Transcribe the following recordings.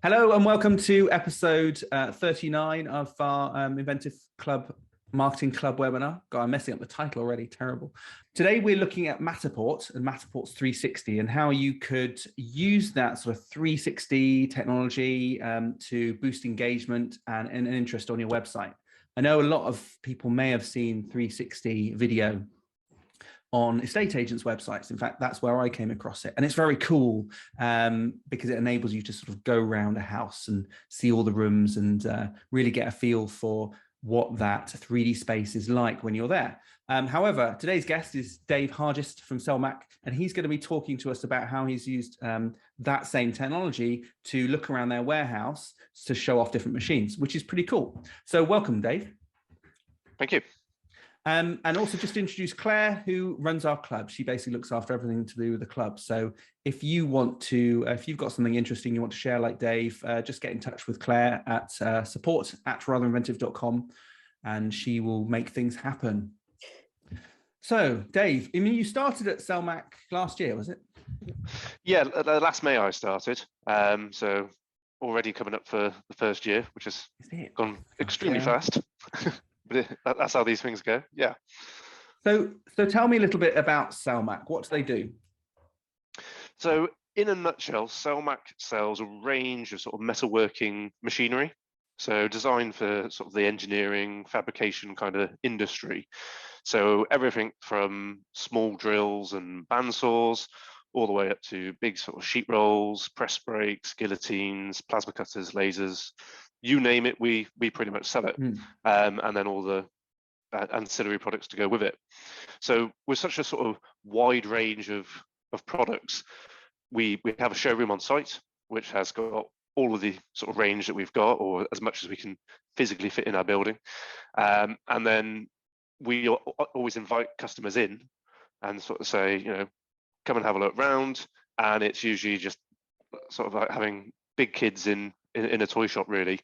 Hello and welcome to episode 39 of our Inventive Club Marketing Club webinar. God, I'm messing up the title already, terrible. Today we're looking at Matterport and Matterport's 360 and how you could use that sort of 360 technology to boost engagement and interest on your website. I know a lot of people may have seen 360 video on estate agents' websites. In fact, that's where I came across it. And it's very cool because it enables you to sort of go around a house and see all the rooms and really get a feel for what that 3D space is like when you're there. However, today's guest is Dave Hargest from Selmach, and he's going to be talking to us about how he's used that same technology to look around their warehouse to show off different machines, which is pretty cool. So welcome, Dave. Thank you. And also just to introduce Claire, who runs our club. She basically looks after everything to do with the club. So if you want to, if you've got something interesting you want to share like Dave, just get in touch with Claire at support@ratherinventive.com and she will make things happen. So Dave, I mean, you started at Selmach last year, was it? Yeah, last May I started. So already coming up for the first year, which has gone extremely fast. But that's how these things go. Yeah. So tell me a little bit about Selmach. What do they do? So in a nutshell, Selmach sells a range of sort of metalworking machinery. So designed for sort of the engineering, fabrication kind of industry. So everything from small drills and bandsaws all the way up to big sort of sheet rolls, press brakes, guillotines, plasma cutters, lasers. You name it, we pretty much sell it, and then all the ancillary products to go with it. So with such a sort of wide range of products, we have a showroom on site, which has got all of the sort of range that we've got, or as much as we can physically fit in our building. And then we always invite customers in and sort of say, you know, come and have a look round. And it's usually just sort of like having big kids in a toy shop, really.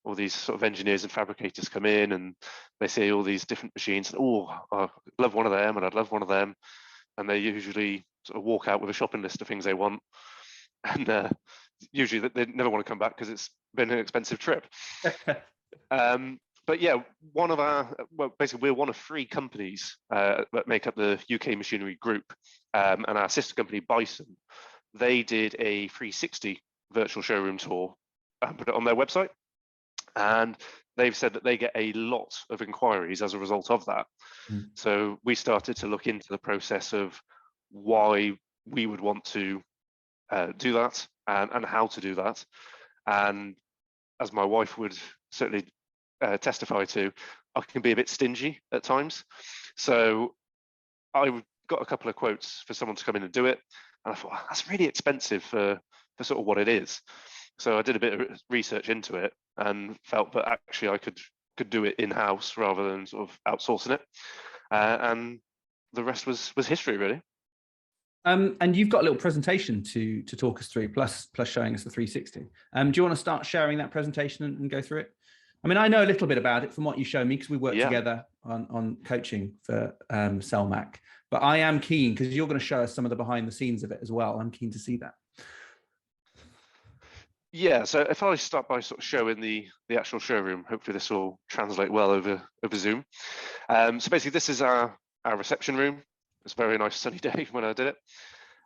All these sort of engineers and fabricators come in and they see all these different machines and, I'd love one of them and I'd love one of them. And they usually sort of walk out with a shopping list of things they want. And usually they never want to come back because it's been an expensive trip. But yeah, basically we're one of 3 companies that make up the UK Machinery Group, and our sister company Bison, they did a 360 virtual showroom tour and put it on their website, and they've said that they get a lot of inquiries as a result of that. So we started to look into the process of why we would want to do that and how to do that. And as my wife would certainly testify to, I can be a bit stingy at times. So I got a couple of quotes for someone to come in and do it, and I thought, that's really expensive for sort of what it is. So I did a bit of research into it and felt that actually I could do it in-house rather than sort of outsourcing it. And the rest was history, really. And you've got a little presentation to talk us through, plus showing us the 360. Do you want to start sharing that presentation and go through it? I mean, I know a little bit about it from what you showed me because we work together on coaching for Selmach. But I am keen because you're going to show us some of the behind the scenes of it as well. I'm keen to see that. Yeah, so if I start by sort of showing the actual showroom, hopefully this will translate well over Zoom. So basically this is our reception room. It's a very nice sunny day when I did it.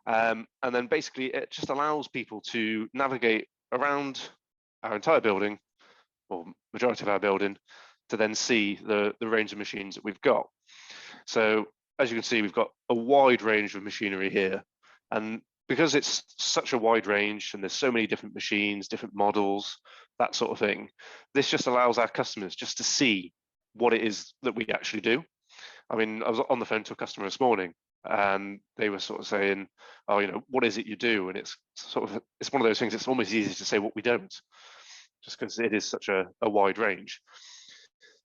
And then basically it just allows people to navigate around our entire building, or majority of our building, to then see the range of machines that we've got. So as you can see, we've got a wide range of machinery here. And because it's such a wide range and there's so many different machines, different models, that sort of thing, this just allows our customers just to see what it is that we actually do. I mean, I was on the phone to a customer this morning and they were sort of saying, oh, you know, what is it you do? And it's one of those things, it's almost easy to say what we don't, just because it is such a wide range.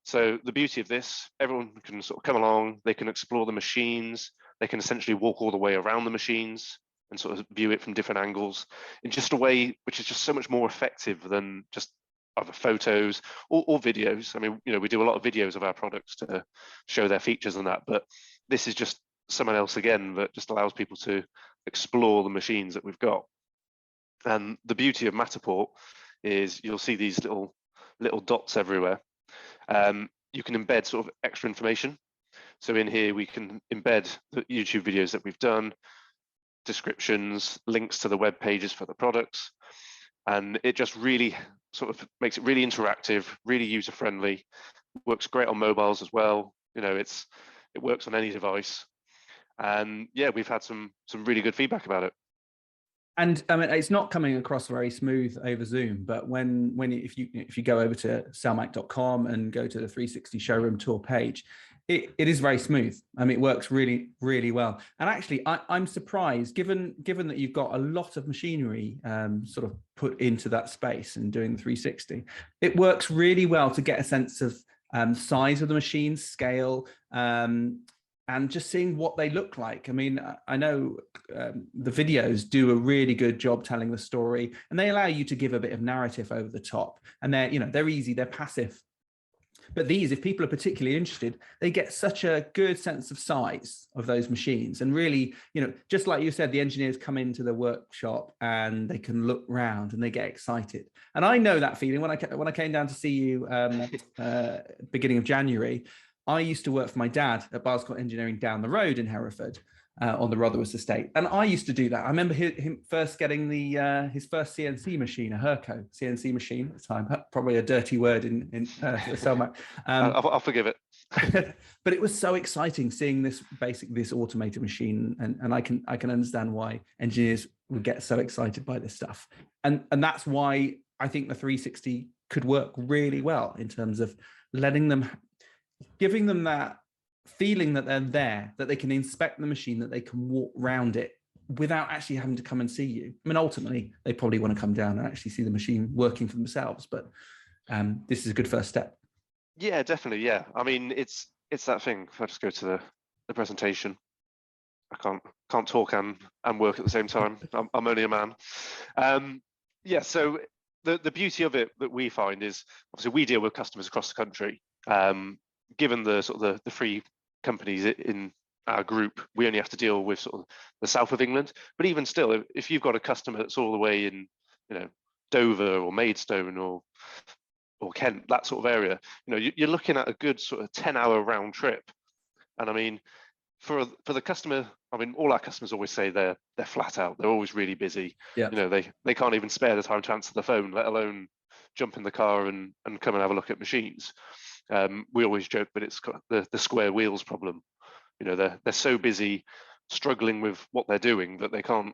So the beauty of this, everyone can sort of come along, they can explore the machines, they can essentially walk all the way around the machines and sort of view it from different angles in just a way which is just so much more effective than just other photos or videos. I mean, you know, we do a lot of videos of our products to show their features and that, but this is just someone else again that just allows people to explore the machines that we've got. And the beauty of Matterport is you'll see these little dots everywhere. You can embed sort of extra information. So in here, we can embed the YouTube videos that we've done, descriptions, links to the web pages for the products. And it just really sort of makes it really interactive, really user-friendly, works great on mobiles as well. It works on any device. And yeah, we've had some really good feedback about it. And I mean, it's not coming across very smooth over Zoom, but if you go over to selmach.com and go to the 360 showroom tour page, it is very smooth. I mean, it works really, really well. And actually, I'm surprised, given that you've got a lot of machinery sort of put into that space and doing the 360, it works really well to get a sense of size of the machine, scale, and just seeing what they look like. I mean, I know the videos do a really good job telling the story, and they allow you to give a bit of narrative over the top. And they're easy, they're passive. But these, if people are particularly interested, they get such a good sense of size of those machines. And really, just like you said, the engineers come into the workshop and they can look round and they get excited. And I know that feeling when I came down to see you beginning of January. I used to work for my dad at Barscott Engineering down the road in Hereford on the Rotherwas estate. And I used to do that. I remember him first getting his first CNC machine, a Herco CNC machine at the time, probably a dirty word in Selmach. I'll forgive it. But it was so exciting seeing this automated machine. And I can understand why engineers would get so excited by this stuff. And that's why I think the 360 could work really well in terms of giving them that feeling that they're there, that they can inspect the machine, that they can walk around it without actually having to come and see you. I mean, ultimately, they probably want to come down and actually see the machine working for themselves, but this is a good first step. Yeah, definitely. Yeah. I mean, it's that thing. If I just go to the presentation, I can't talk and work at the same time. I'm only a man. Yeah. So the beauty of it that we find is obviously we deal with customers across the country. Given the sort of the three companies in our group, we only have to deal with sort of the south of England. But even still, if you've got a customer that's all the way in, Dover or Maidstone or Kent, that sort of area, you're looking at a good sort of 10-hour round trip. And I mean, for the customer, I mean, all our customers always say they're flat out. They're always really busy. Yeah. They can't even spare the time to answer the phone, let alone jump in the car and come and have a look at machines. We always joke that it's got the square wheels problem. They're so busy struggling with what they're doing that they can't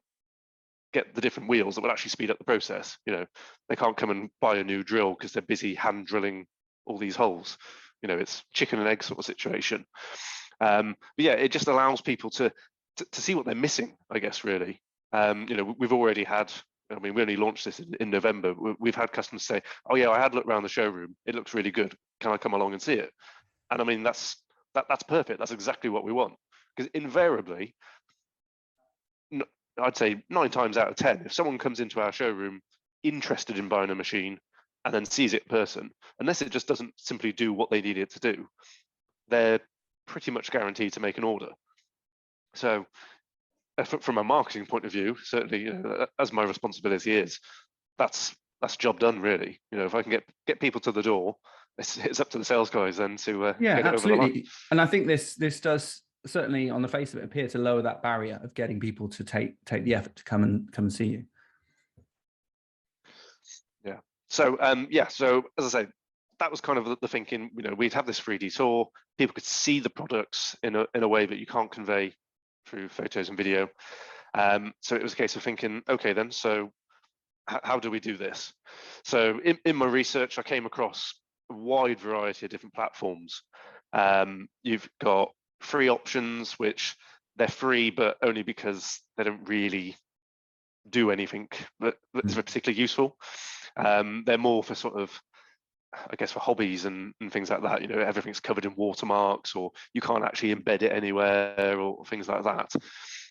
get the different wheels that will actually speed up the process. They can't come and buy a new drill because they're busy hand drilling all these holes. It's chicken and egg sort of situation. But yeah, it just allows people to see what they're missing, I guess, really. We've already had, I mean, we only launched this in November. We've had customers say, oh yeah, I had looked around the showroom. It looks really good. Can I come along and see it? And I mean, that's perfect. That's exactly what we want. Because invariably, I'd say 9 times out of 10, if someone comes into our showroom interested in buying a machine and then sees it in person, unless it just doesn't simply do what they need it to do, they're pretty much guaranteed to make an order. So from a marketing point of view, certainly, as my responsibility is, that's job done, really. If I can get people to the door, it's up to the sales guys then to get it absolutely. over the line. And I think this does certainly, on the face of it, appear to lower that barrier of getting people to take the effort to come and see you. Yeah. So so as I say, that was kind of the thinking. We'd have this 3D tour. People could see the products in a way that you can't convey through photos and video. So it was a case of thinking, okay, then, so how do we do this? So in my research, I came across a wide variety of different platforms. You've got free options, which they're free, but only because they don't really do anything that's particularly useful. They're more for sort of, I guess, for hobbies and things like that. Everything's covered in watermarks, or you can't actually embed it anywhere, or things like that.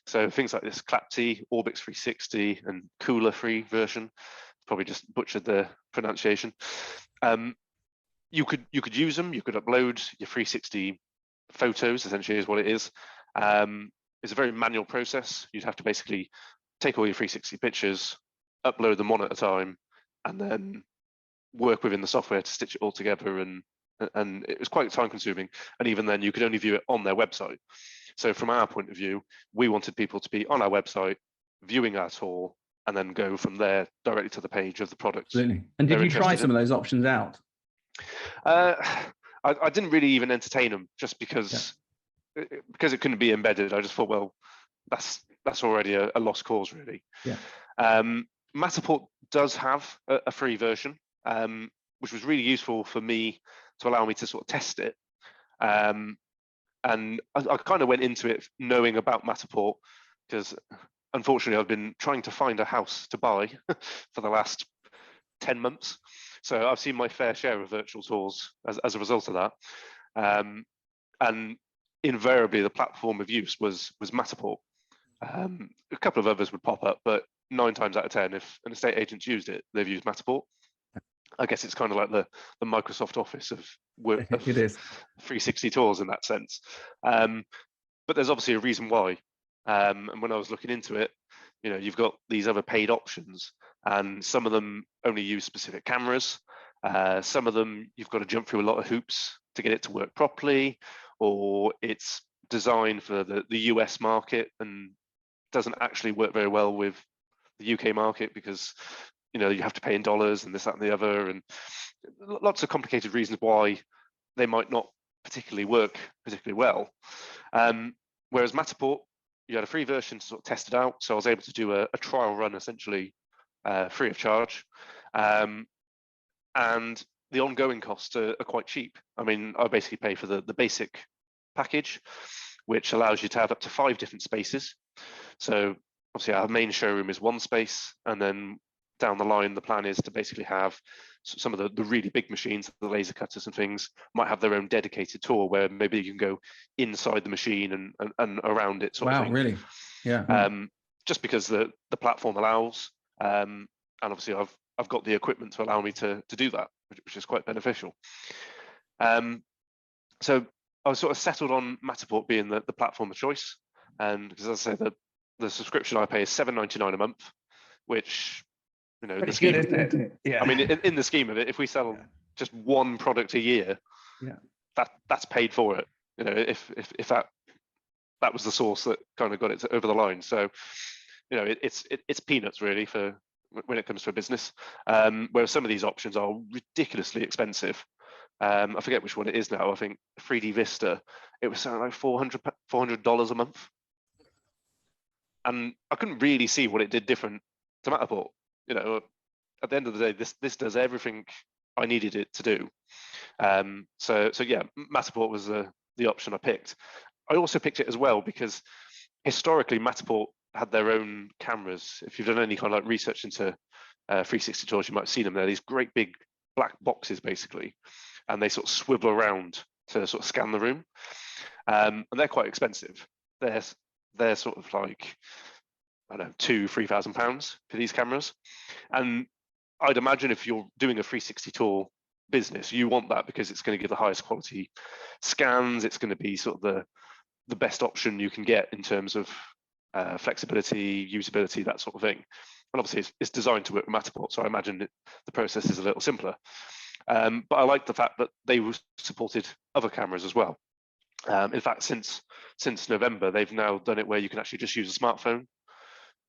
So things like this Clapty, Orbix 360, and Cooler free version. Probably just butchered the pronunciation. You could use them. You could upload your 360 photos. Essentially, is what it is. It's a very manual process. You'd have to basically take all your 360 pictures, upload them one at a time, and then work within the software to stitch it all together, and it was quite time consuming. And even then, you could only view it on their website. So from our point of view, we wanted people to be on our website, viewing our tour, and then go from there directly to the page of the product. Absolutely. And did you try some of those options out? I didn't really even entertain them, just because it couldn't be embedded. I just thought, well, that's already a lost cause, really. Yeah. Matterport does have a free version, which was really useful for me to allow me to sort of test it. And I kind of went into it knowing about Matterport, because unfortunately I've been trying to find a house to buy for the last 10 months. So I've seen my fair share of virtual tours as a result of that. And invariably the platform of use was Matterport. A couple of others would pop up, but 9 times out of 10, if an estate agent's used it, they've used Matterport. I guess it's kind of like the Microsoft Office of work. It is 360 tours in that sense. But there's obviously a reason why. And when I was looking into it, you've got these other paid options, and some of them only use specific cameras. Some of them you've got to jump through a lot of hoops to get it to work properly, or it's designed for the US market and doesn't actually work very well with the UK market, because you have to pay in dollars and this, that, and the other, and lots of complicated reasons why they might not particularly work particularly well. Whereas Matterport, you had a free version to sort of test it out, so I was able to do a trial run essentially free of charge, and the ongoing costs are quite cheap. I mean, I basically pay for the basic package, which allows you to have up to 5 different spaces. So obviously our main showroom is 1 space, and then down the line, the plan is to basically have some of the really big machines, the laser cutters and things, might have their own dedicated tour where maybe you can go inside the machine and around it sort of thing. Really? Yeah. Just because the platform allows, and obviously I've got the equipment to allow me to do that, which is quite beneficial. So I was sort of settled on Matterport being the platform of choice, and because as I say, the subscription I pay is $7.99 a month, which in the scheme, isn't it? Yeah. I mean, in the scheme of it, if we sell just 1 product a year, that's paid for it. If that was the source that kind of got it over the line. So, it's peanuts really for when it comes to a business. Whereas some of these options are ridiculously expensive. I forget which one it is now. I think 3D Vista, it was something like $400 a month, and I couldn't really see what it did different to Matterport. At the end of the day, this does everything I needed it to do. So yeah, Matterport was the option I picked. I also picked it as well because historically Matterport had their own cameras. If you've done any kind of like research into 360 tours, you might have seen them. They're these great big black boxes basically, and they sort of swivel around to sort of scan the room, and they're quite expensive. They're sort of like, I don't know, £2,000-3,000 for these cameras. And I'd imagine if you're doing a 360 tour business, you want that because it's going to give the highest quality scans. It's going to be sort of the best option you can get in terms of flexibility, usability, that sort of thing. And obviously it's designed to work with Matterport, so I imagine the process is a little simpler. But I like the fact that they supported other cameras as well. In fact, since November, they've now done it where you can actually just use a smartphone.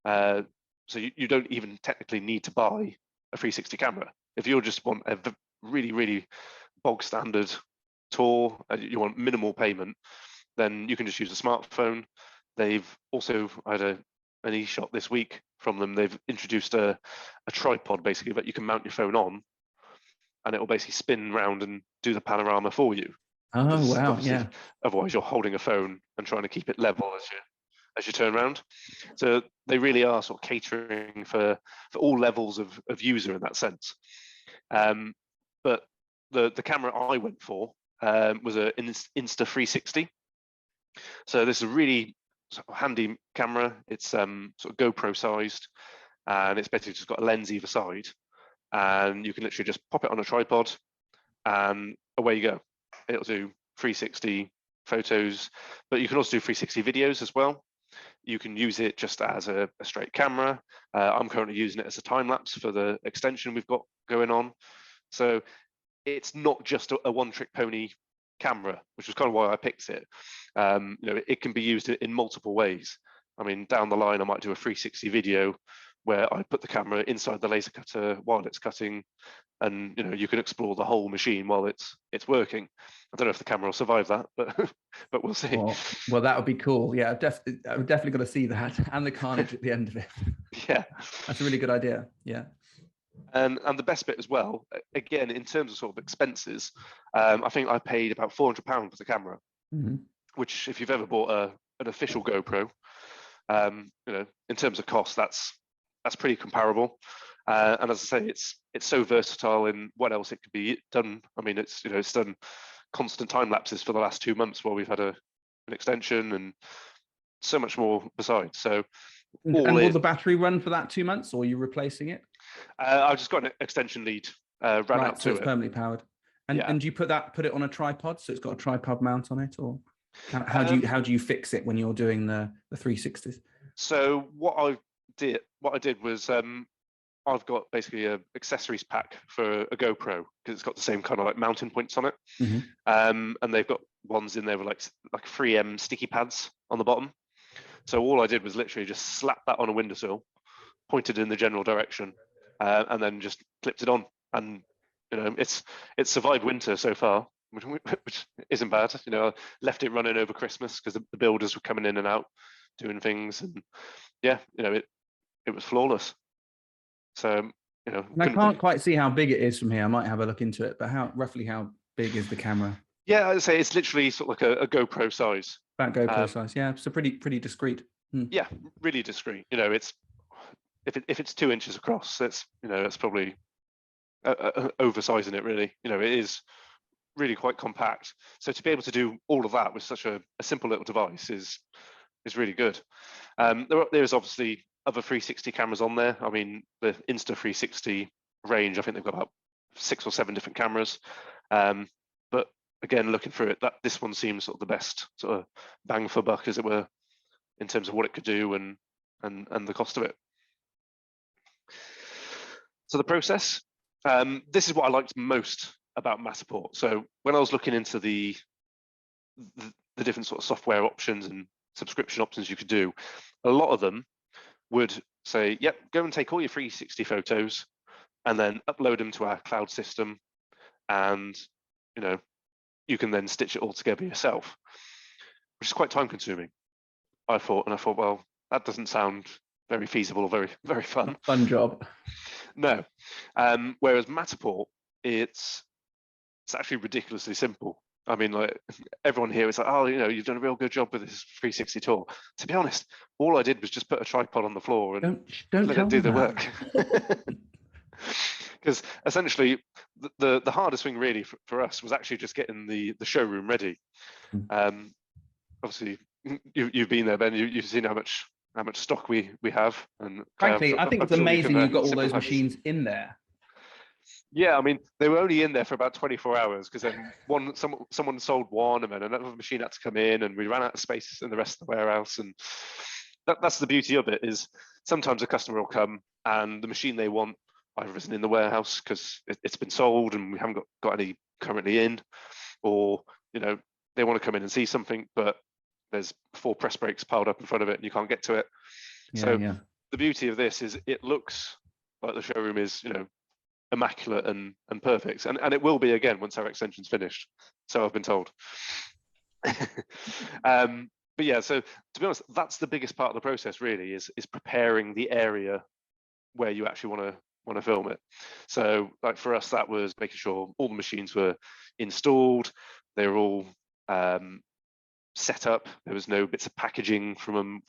So you don't even technically need to buy a 360 camera. If you just want a really, really bog standard tour, you want minimal payment, then you can just use a smartphone. They've also had an e-shop this week from them. They've introduced a tripod basically that you can mount your phone on, and it will basically spin round and do the panorama for you. Oh, wow. Yeah. Otherwise you're holding a phone and trying to keep it level as you turn around. So they really are sort of catering for all levels of user in that sense. But the camera I went for was an Insta360. So this is a really sort of handy camera. It's sort of GoPro sized, and it's basically just got a lens either side, and you can literally just pop it on a tripod and away you go. It'll do 360 photos, but you can also do 360 videos as well. You can use it just as a straight camera. I'm currently using it as a time lapse for the extension we've got going on. So it's not just a one-trick pony camera, which is kind of why I picked it. It can be used in multiple ways. I mean, down the line, I might do a 360 video where I put the camera inside the laser cutter while it's cutting, and you can explore the whole machine while it's working. I don't know if the camera will survive that, but but we'll see. Well, that would be cool. Yeah, I've definitely got to see that, and the carnage at the end of it. Yeah, that's a really good idea. Yeah. And the best bit as well, again, in terms of sort of expenses, I think I paid about £400 for the camera, which if you've ever bought an official GoPro, in terms of cost, that's pretty comparable. And as I say, it's so versatile in what else it could be done. I mean, it's done constant time lapses for the last 2 months while we've had an extension, and so much more besides. So, will the battery run for that 2 months, or are you replacing it? I've just got an extension lead run out to it's it. permanently powered. And do you put it on a tripod, so it's got a tripod mount on it, or how do you fix it when you're doing the 360s? So what I did was I've got basically a accessories pack for a GoPro, because it's got the same kind of like mounting points on it. And they've got ones in there with like 3M sticky pads on the bottom. So all I did was literally just slap that on a windowsill, pointed in the general direction, and then just clipped it on. And it's survived winter so far, which isn't bad. I left it running over Christmas because the builders were coming in and out doing things, and yeah, it was flawless. So I can't quite see how big it is from here. I might have a look into it, but roughly how big is the camera? Yeah, I'd say it's literally sort of like a GoPro size. About GoPro size, yeah. So pretty discreet. Yeah, really discreet. It's if it's 2 inches across, that's that's probably oversizing it really. It is really quite compact. So to be able to do all of that with such a simple little device is really good. There's obviously other 360 cameras on there. I mean, the Insta360 range, I think they've got about 6 or 7 different cameras. But again, looking through it, this one seems sort of the best sort of bang for buck, as it were, in terms of what it could do and the cost of it. So the process, this is what I liked most about Matterport. So when I was looking into the different sort of software options and subscription options you could do, a lot of them would say, yep, go and take all your 360 photos and then upload them to our cloud system, and you can then stitch it all together yourself, which is quite time consuming, I thought. And I thought, well, that doesn't sound very feasible or very, very fun. Fun job. No. Whereas Matterport, it's actually ridiculously simple. I mean, like, everyone here is like, oh, you've done a real good job with this 360 tool. To be honest, all I did was just put a tripod on the floor and don't let it do the work. Because essentially, the hardest thing really for us was actually just getting the showroom ready. Obviously, you've been there, Ben. You've seen how much stock we have. And frankly, I think it's amazing you've got all those machines in there. Yeah, I mean, they were only in there for about 24 hours, because then someone sold one, and then another machine had to come in, and we ran out of space in the rest of the warehouse. And that's the beauty of it, is sometimes a customer will come and the machine they want either isn't in the warehouse because it's been sold and we haven't got any currently in, or they want to come in and see something, but there's 4 press brakes piled up in front of it and you can't get to it. The beauty of this is it looks like the showroom is immaculate and perfect, and it will be again once our extension's finished, so I've been told. But yeah, so to be honest, that's the biggest part of the process really, is preparing the area where you actually want to film it. So like for us, that was making sure all the machines were installed, they were all set up, there was no bits of packaging from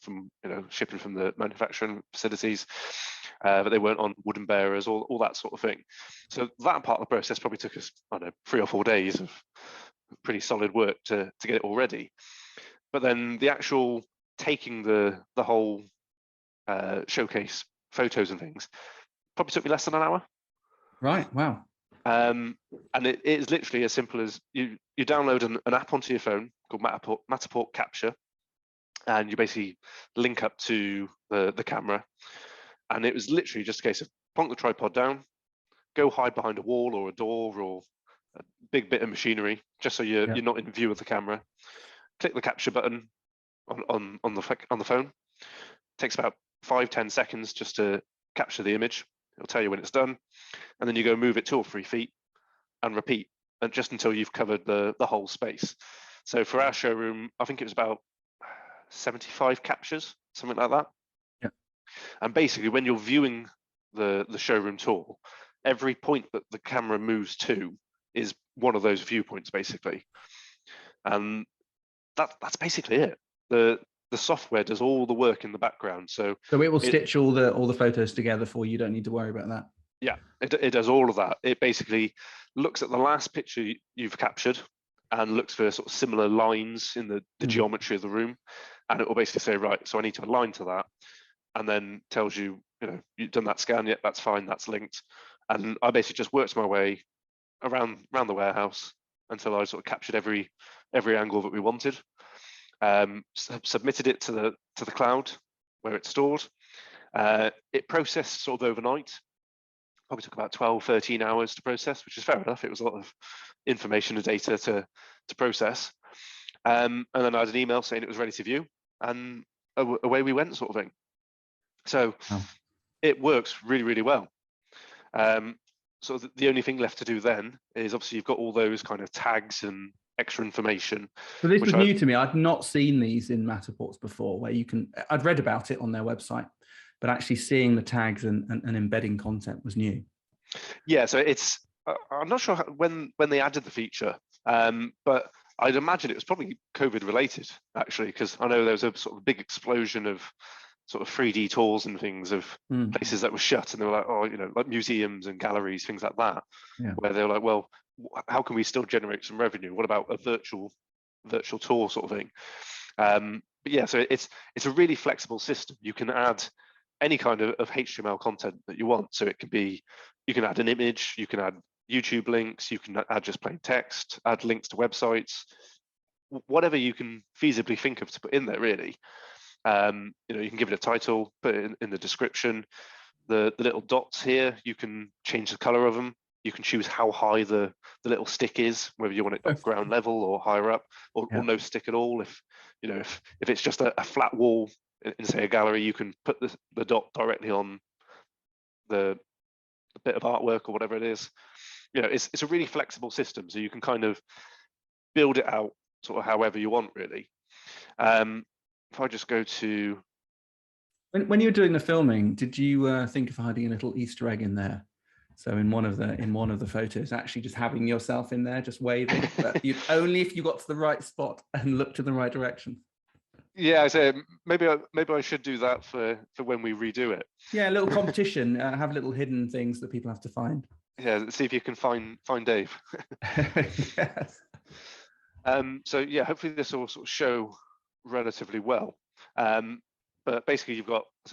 shipping from the manufacturing facilities, but they weren't on wooden bearers, all that sort of thing. So that part of the process probably took us, I don't know, 3 or 4 days of pretty solid work to get it all ready. But then the actual taking the whole showcase photos and things probably took me less than an hour. Right. Wow. And it is literally as simple as you download an app onto your phone called Matterport Capture, and you basically link up to the camera. And it was literally just a case of plonk the tripod down, go hide behind a wall or a door or a big bit of machinery, just so you're not in view of the camera. Click the capture button on the phone. Takes about 5-10 seconds just to capture the image. It'll tell you when it's done, and then you go move it 2 or 3 feet and repeat, and just until you've covered the whole space. So for our showroom, I think it was about 75 captures, something like that. Yeah. And basically, when you're viewing the showroom tour, every point that the camera moves to is one of those viewpoints, basically. And that's basically it. The software does all the work in the background. So it will stitch all the photos together for you. You don't need to worry about that. Yeah, it does all of that. It basically looks at the last picture you've captured and looks for sort of similar lines in the geometry of the room, and it will basically say, right, so I need to align to that, and then tells you, you've done that scan, yet that's fine, that's linked. And I basically just worked my way around the warehouse until I sort of captured every angle that we wanted. Submitted it to the cloud where it's stored. It processed sort of overnight. Probably took about 12-13 hours to process, which is fair enough. It was a lot of information and data to process. And then I had an email saying it was ready to view, and away we went, sort of thing. So it works really, really well. So the only thing left to do then is, obviously, you've got all those kind of tags and extra information. So this was new to me. I'd not seen these in Matterports before, where I'd read about it on their website, but actually seeing the tags and embedding content was new. Yeah, so I'm not sure when they added the feature, but I'd imagine it was probably COVID related, actually, because I know there was a sort of big explosion of sort of 3D tours and things of places that were shut, and they were like, like museums and galleries, things like that, where they were like, well, how can we still generate some revenue? What about a virtual tour sort of thing? But yeah, so it's a really flexible system. You can add any kind of HTML content that you want. So it can be, you can add an image, you can add YouTube links, you can add just plain text, add links to websites, whatever you can feasibly think of to put in there, really. You can give it a title, put it in the description. The little dots here, you can change the color of them. You can choose how high the little stick is, whether you want it at ground level or higher up, or no stick at all. If it's just a flat wall in, say, a gallery, you can put the dot directly on the bit of artwork or whatever it is. It's a really flexible system, so you can kind of build it out sort of however you want, really. If I just go to, when you were doing the filming, did you think of hiding a little Easter egg in there? So in one of the photos, actually just having yourself in there, just waving, but only if you got to the right spot and looked in the right direction. Yeah, so maybe I should do that for when we redo it. Yeah, a little competition. Have little hidden things that people have to find. Yeah, see if you can find Dave. Yes. So yeah, hopefully this will sort of show relatively well. But basically,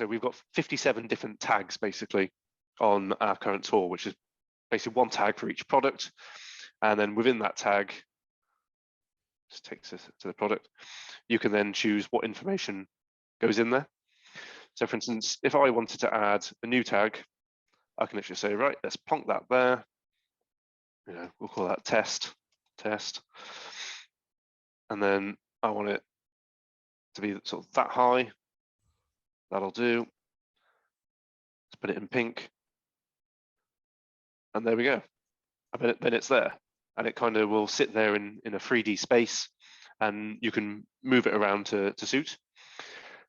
we've got 57 different tags basically on our current tour, which is basically one tag for each product, and then within that tag, just takes us to the product. You can then choose what information goes in there. So, for instance, if I wanted to add a new tag, I can literally say, right, let's plonk that there. We'll call that test, and then I want it to be sort of that high. That'll do. Let's put it in pink. And there we go. And then it's there. And it kind of will sit there in a 3D space, and you can move it around to suit.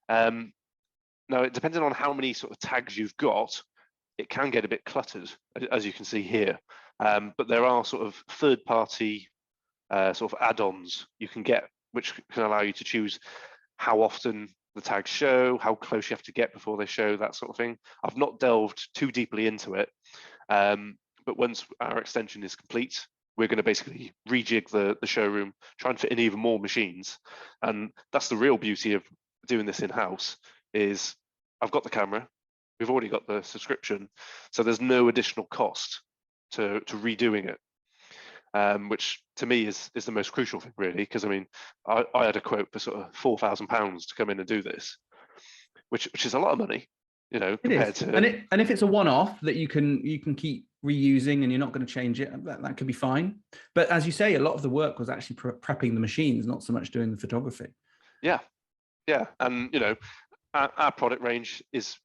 Now, depending on how many sort of tags you've got, it can get a bit cluttered, as you can see here. But there are sort of third-party sort of add-ons you can get, which can allow you to choose how often the tags show, how close you have to get before they show, that sort of thing. I've not delved too deeply into it, but once our extension is complete, we're going to basically rejig the showroom, try and fit in even more machines. And that's the real beauty of doing this in-house, is I've got the camera, we've already got the subscription, so there's no additional cost to redoing it. which to me is the most crucial thing, really, because I mean, I had a quote for sort of £4,000 to come in and do this, which is a lot of money, you know, compared to. And if it's a one-off that you can keep reusing and you're not going to change it, that could be fine. But as you say, a lot of the work was actually prepping the machines, not so much doing the photography. Yeah, and you know, our product range is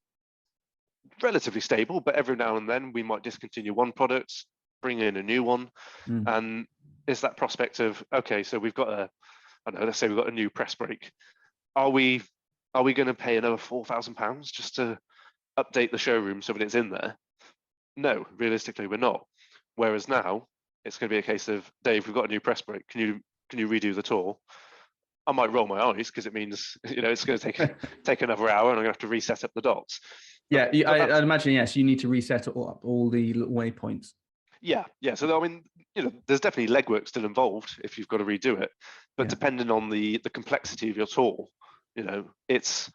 relatively stable, but every now and then we might discontinue one product, bring in a new one, and it's that prospect of, okay, so we've got I don't know, let's say we've got a new press brake. Are we going to pay another £4,000 just to update the showroom so that it's in there? No, realistically, we're not. Whereas now, it's going to be a case of, Dave, we've got a new press brake. Can you redo the tour? I might roll my eyes because it means, you know, it's going to take another hour and I'm going to have to reset up the dots. Yeah, I'd imagine, yes, you need to reset all the waypoints. Yeah. So, I mean, you know, there's definitely legwork still involved if you've got to redo it. But depending on the complexity of your tour, you know, it's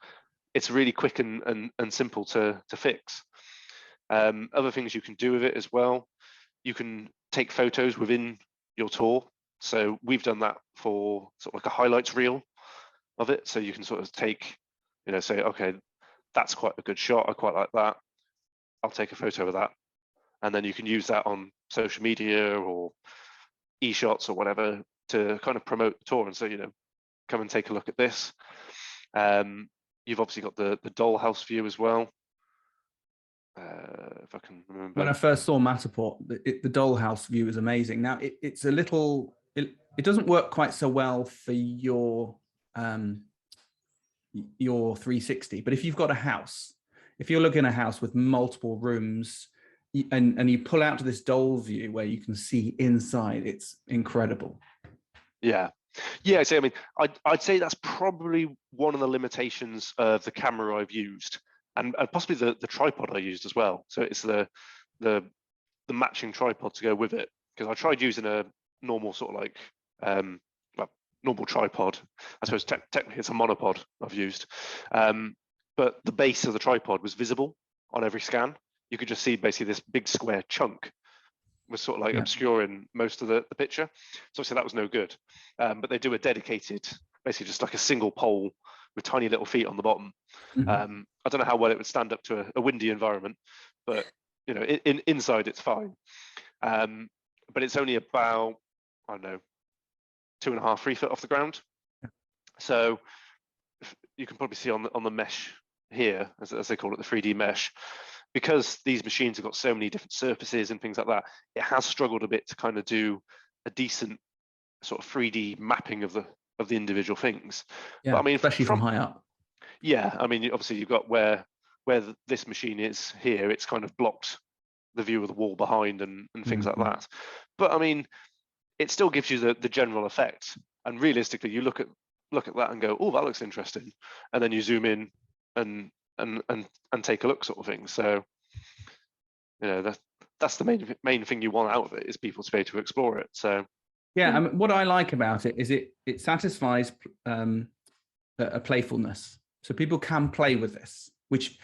really quick and simple to fix. Other things you can do with it as well, you can take photos within your tour. So we've done that for sort of like a highlights reel of it. So you can sort of take, you know, say, okay, that's quite a good shot. I quite like that. I'll take a photo of that. And then you can use that on social media or e-shots or whatever to kind of promote the tour and say, you know, come and take a look at this. You've obviously got the dollhouse view as well. If I can remember. When I first saw Matterport, the dollhouse view is amazing. Now it's a little, it doesn't work quite so well for your 360, but if you've got a house, if you're looking at a house with multiple rooms and you pull out to this doll view where you can see inside, it's incredible. Yeah. So I mean, I'd say that's probably one of the limitations of the camera I've used, and possibly the tripod I used as well. So it's the matching tripod to go with it, because I tried using a normal sort of like normal tripod. I suppose technically it's a monopod I've used, but the base of the tripod was visible on every scan. You could just see basically this big square chunk was sort of like obscuring most of the picture. So obviously that was no good. But they do a dedicated, basically just like a single pole with tiny little feet on the bottom. I don't know how well it would stand up to a windy environment, but you know, inside it's fine. But it's only about, I don't know, 2.5, 3 foot off the ground. So you can probably see on the mesh here, as they call it, the 3D mesh, because these machines have got so many different surfaces and things like that, it has struggled a bit to kind of do a decent sort of 3D mapping of the individual things. Yeah, but I mean, especially from high up. Yeah, I mean, obviously you've got where this machine is here, it's kind of blocked the view of the wall behind and things like that. But I mean, it still gives you the general effect. And realistically, you look at that and go, oh, that looks interesting, and then you zoom in and take a look, sort of thing. So, you know, that's the main thing you want out of it, is people to be able to explore it. So yeah, I mean, what I like about it is it satisfies a playfulness, so people can play with this, which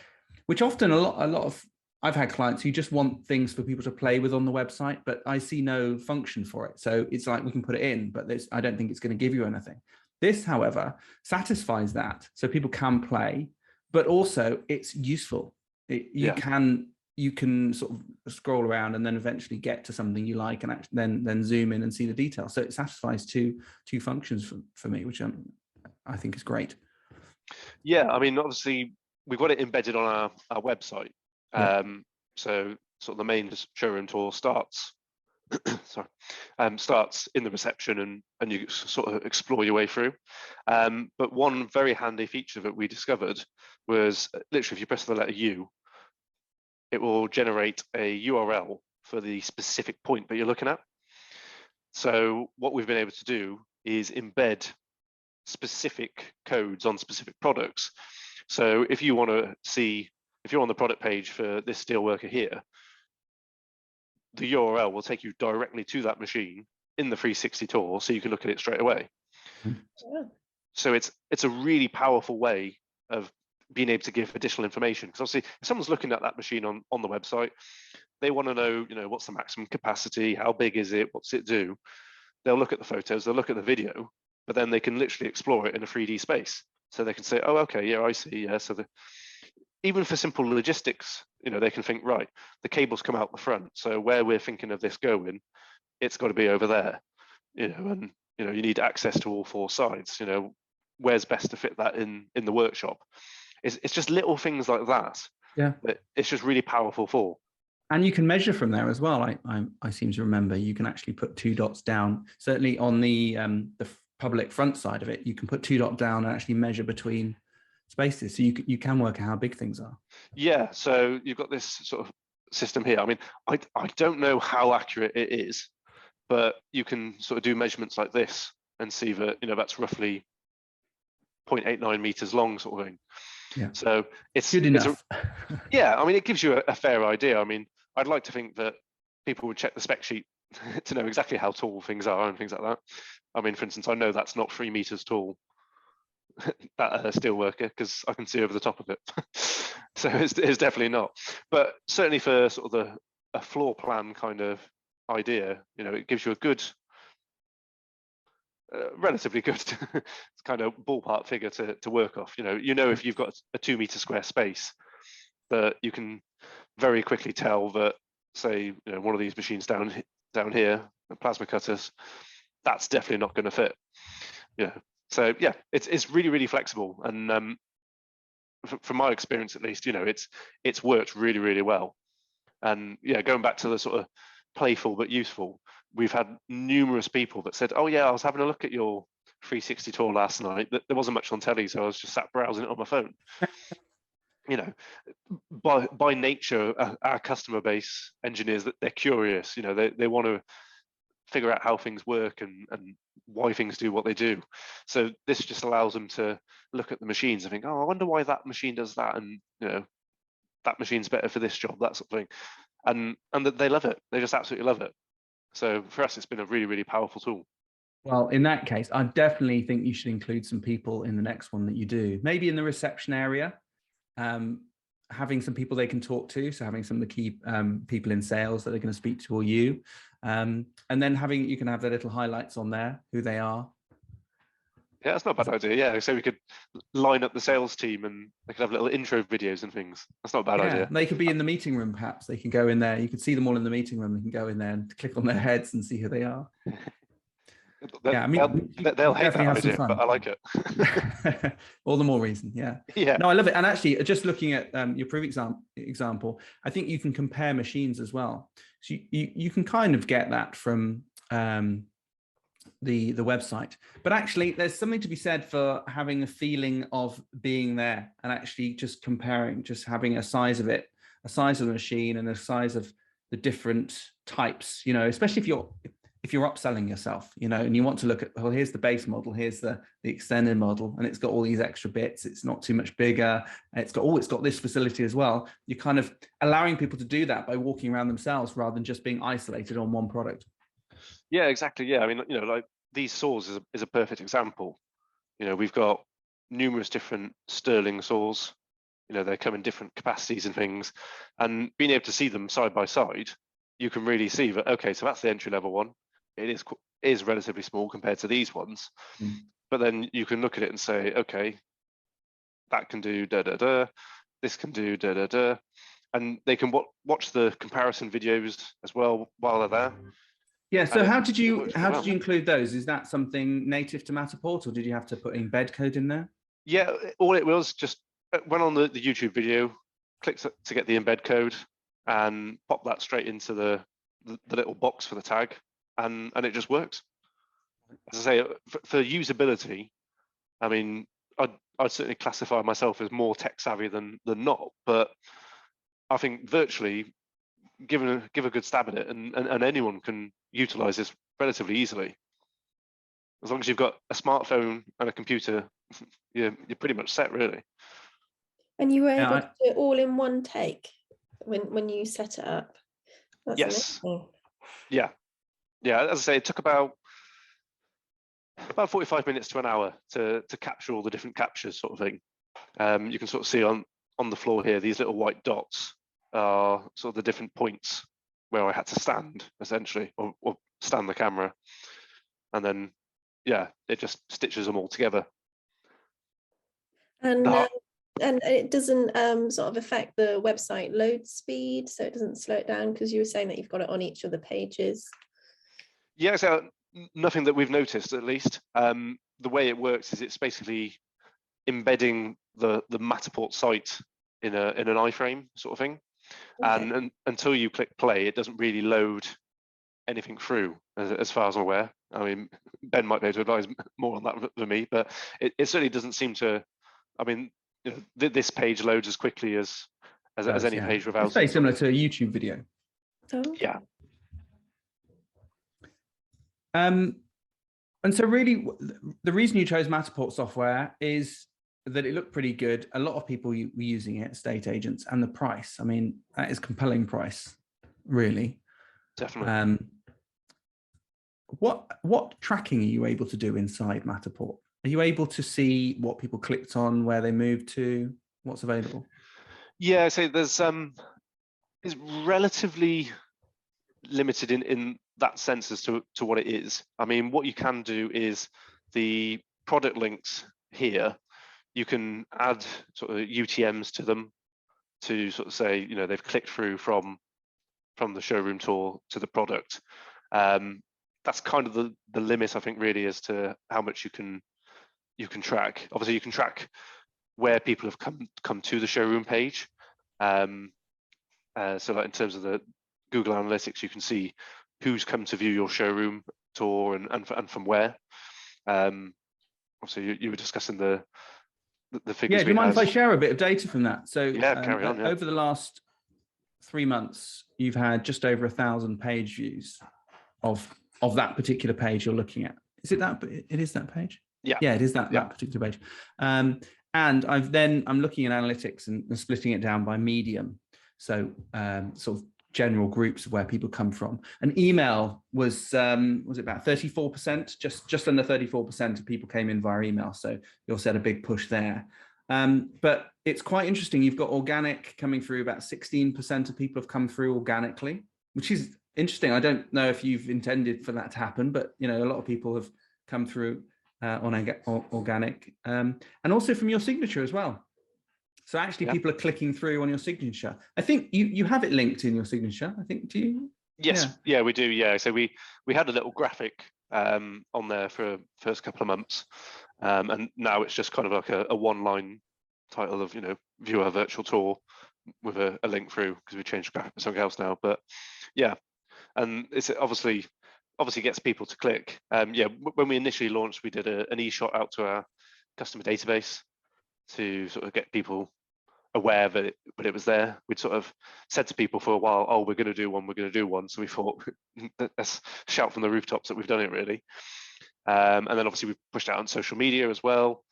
often a lot of I've had clients who just want things for people to play with on the website, but I see no function for it. So it's like, we can put it in, but I don't think it's going to give you anything. This, however, satisfies that, so people can play, but also it's useful. You can sort of scroll around and then eventually get to something you like, and then zoom in and see the details. So it satisfies two functions for me, which I think is great. Yeah, I mean, obviously we've got it embedded on our website. So sort of the main showroom tour starts starts in the reception, and you sort of explore your way through. But one very handy feature that we discovered was literally, if you press the letter U, it will generate a URL for the specific point that you're looking at. So what we've been able to do is embed specific codes on specific products. So if you want to see, if you're on the product page for this steelworker here, the URL will take you directly to that machine in the 360 tour, so you can look at it straight away. So it's a really powerful way of being able to give additional information, because obviously if someone's looking at that machine on the website, they want to know, what's the maximum capacity, how big is it, what's it do? They'll look at the photos, they'll look at the video, but then they can literally explore it in a 3D space. So they can say, oh, okay, yeah, I see, yeah. So even for simple logistics, they can think, right, the cables come out the front, so where we're thinking of this going, it's got to be over there, and you need access to all four sides. Where's best to fit that in the workshop? It's just little things like that. Yeah, that it's just really powerful for. And you can measure from there as well. I seem to remember you can actually put 2 dots down. Certainly on the public front side of it, you can put 2 dots down and actually measure between spaces, so you can work out how big things are. Yeah, so you've got this sort of system here. I mean, I don't know how accurate it is, but you can sort of do measurements like this and see that that's roughly 0.89 meters long, sort of thing. Yeah. So it's good enough. Yeah, I mean, it gives you a fair idea. I mean, I'd like to think that people would check the spec sheet to know exactly how tall things are and things like that. I mean, for instance, I know that's not 3 meters tall, that steel worker, because I can see over the top of it. So it's definitely not. But certainly for sort of a floor plan kind of idea, it gives you a good, relatively good kind of ballpark figure to work off. If you've got a 2 meter square space, that you can very quickly tell that, say, one of these machines down here, the plasma cutters, that's definitely not going to fit. So yeah, it's really, really flexible, and from my experience at least, it's worked really, really well. And yeah, going back to the sort of playful but useful, we've had numerous people that said, oh yeah, I was having a look at your 360 tour last night. There wasn't much on telly, so I was just sat browsing it on my phone. By nature, our customer base engineers, that they're curious. They want to figure out how things work and why things do what they do. So this just allows them to look at the machines and think, oh, I wonder why that machine does that, and that machine's better for this job, that sort of thing. And that they love it. They just absolutely love it. So for us, it's been a really, really powerful tool. Well, in that case, I definitely think you should include some people in the next one that you do. Maybe in the reception area, having some people they can talk to. So having some of the key people in sales that they're going to speak to, or you. And then you can have their little highlights on there, who they are. Yeah, that's not a bad idea. Yeah, so we could line up the sales team and they could have little intro videos and things. That's not a bad idea. They could be in the meeting room, perhaps. They can go in there. You could see them all in the meeting room. They can go in there and click on their heads and see who they are. Yeah, I mean, they'll hate that idea, but I like it. All the more reason, yeah. Yeah. No, I love it. And actually, just looking at your previous example, I think you can compare machines as well. So you can kind of get that from the website. But actually, there's something to be said for having a feeling of being there and actually just comparing, just having a size of it, a size of the machine and a size of the different types, especially if you're upselling yourself, and you want to look at, well, here's the base model, here's the extended model, and it's got all these extra bits, it's not too much bigger, and it's got this facility as well. You're kind of allowing people to do that by walking around themselves rather than just being isolated on one product. Yeah, exactly. Yeah, I mean, like these saws is a perfect example. We've got numerous different Sterling saws. They come in different capacities and things, and being able to see them side by side, you can really see that, okay, so that's the entry level one. It is relatively small compared to these ones, but then you can look at it and say, okay, that can do da da da, this can do da da da, and they can watch the comparison videos as well while they're there. Yeah. So how did you include those? Is that something native to Matterport, or did you have to put embed code in there? Yeah, all it was just went on the YouTube video, clicked to get the embed code, and pop that straight into the little box for the tag. And it just works. As I say, for usability, I mean, I'd certainly classify myself as more tech savvy than not, but I think virtually give a good stab at it, and anyone can utilize this relatively easily. As long as you've got a smartphone and a computer, you're pretty much set, really. And you were able to do it all in one take when you set it up. That's yes. amazing. Yeah. Yeah, as I say, it took about 45 minutes to an hour to capture all the different captures, sort of thing. You can sort of see on the floor here, these little white dots are sort of the different points where I had to stand essentially, or stand the camera, and then yeah, it just stitches them all together. And it doesn't sort of affect the website load speed, so it doesn't slow it down, because you were saying that you've got it on each of the pages. Yeah, so nothing that we've noticed, at least. The way it works is it's basically embedding the Matterport site in an iframe sort of thing. Okay. And until you click play, it doesn't really load anything through, as far as I'm aware. I mean, Ben might be able to advise more on that than me, but it certainly doesn't seem to. I mean, you know, this page loads as quickly as any page without. It's very similar to a YouTube video. Oh. Yeah. And so really, the reason you chose Matterport software is that it looked pretty good. A lot of people were using it, estate agents, and the price. I mean, that is compelling price, really. Definitely. What tracking are you able to do inside Matterport? Are you able to see what people clicked on, where they moved to, what's available? Yeah, so there's it's relatively limited in that sense as to what it is. I mean, what you can do is the product links here, you can add sort of UTMs to them to sort of say, you know, they've clicked through from the showroom tour to the product. That's kind of the limit, I think, really, as to how much you can track. Obviously, you can track where people have come to the showroom page. So like in terms of the Google Analytics, you can see who's come to view your showroom tour and from where. Obviously, you were discussing the figures. Yeah, do you mind if I share a bit of data from that? So yeah, carry on. Yeah. Over the last 3 months, you've had just over 1,000 page views of that particular page you're looking at. Is it that? It is that page. Yeah. Yeah, it is that particular page. And I'm looking at analytics and splitting it down by medium. So sort of general groups of where people come from. And email was it about 34%, just under 34% of people came in via email. So you also had a big push there. But it's quite interesting. You've got organic coming through. About 16% of people have come through organically, which is interesting. I don't know if you've intended for that to happen, but you know, a lot of people have come through on organic, and also from your signature as well. So actually, people are clicking through on your signature. I think you have it linked in your signature. I think, do you? Yes, yeah, we do. Yeah, so we had a little graphic on there for the first couple of months, and now it's just kind of like a one-line title of, you know, view our virtual tour with a link through, because we changed the graphic to something else now. But yeah, and it's obviously gets people to click. Yeah, when we initially launched, we did an e-shot out to our customer database to sort of get people aware that it was there. We'd sort of said to people for a while, oh, we're going to do one. So we thought, let's shout from the rooftops that we've done it, really. And then obviously we pushed out on social media as well,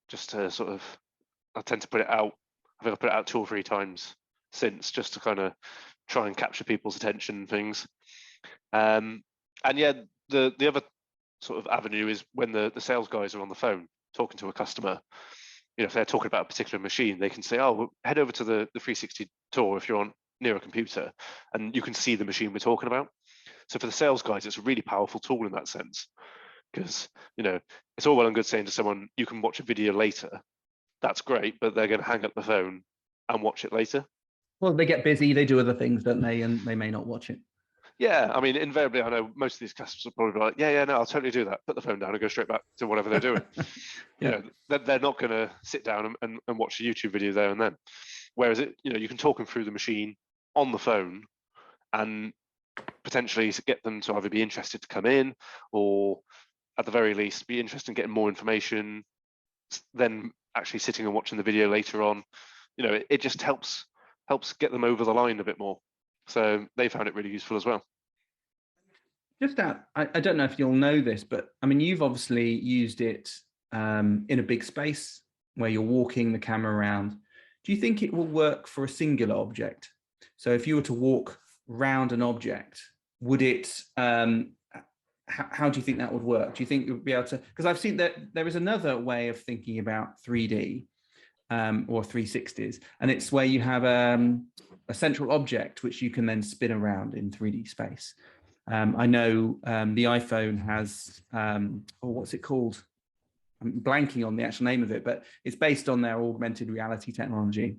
just to sort of, I tend to put it out. I think I put it out 2 or 3 times since, just to kind of try and capture people's attention and things. And yeah, the other sort of avenue is when the sales guys are on the phone talking to a customer. You know, if they're talking about a particular machine, they can say, oh, well, head over to the 360 tour if you're near a computer, and you can see the machine we're talking about. So for the sales guys, it's a really powerful tool in that sense, because, you know, it's all well and good saying to someone, you can watch a video later. That's great, but they're going to hang up the phone and watch it later. Well, they get busy, they do other things, don't they? And they may not watch it. Yeah, I mean, invariably, I know most of these customers will probably be like, yeah, no, I'll totally do that. Put the phone down and go straight back to whatever they're doing. You know, they're not going to sit down and watch a YouTube video there and then. Whereas you know, you can talk them through the machine on the phone and potentially get them to either be interested to come in, or at the very least be interested in getting more information, then actually sitting and watching the video later on. You know, it just helps get them over the line a bit more. So they found it really useful as well. Just that, I don't know if you'll know this, but I mean, you've obviously used it in a big space where you're walking the camera around. Do you think it will work for a singular object? So if you were to walk round an object, would it, how do you think that would work? Do you think you would be able to, because I've seen that there is another way of thinking about 3D or 360s, and it's where you have a a central object which you can then spin around in 3D space. I know the iPhone has, what's it called? I'm blanking on the actual name of it, but it's based on their augmented reality technology,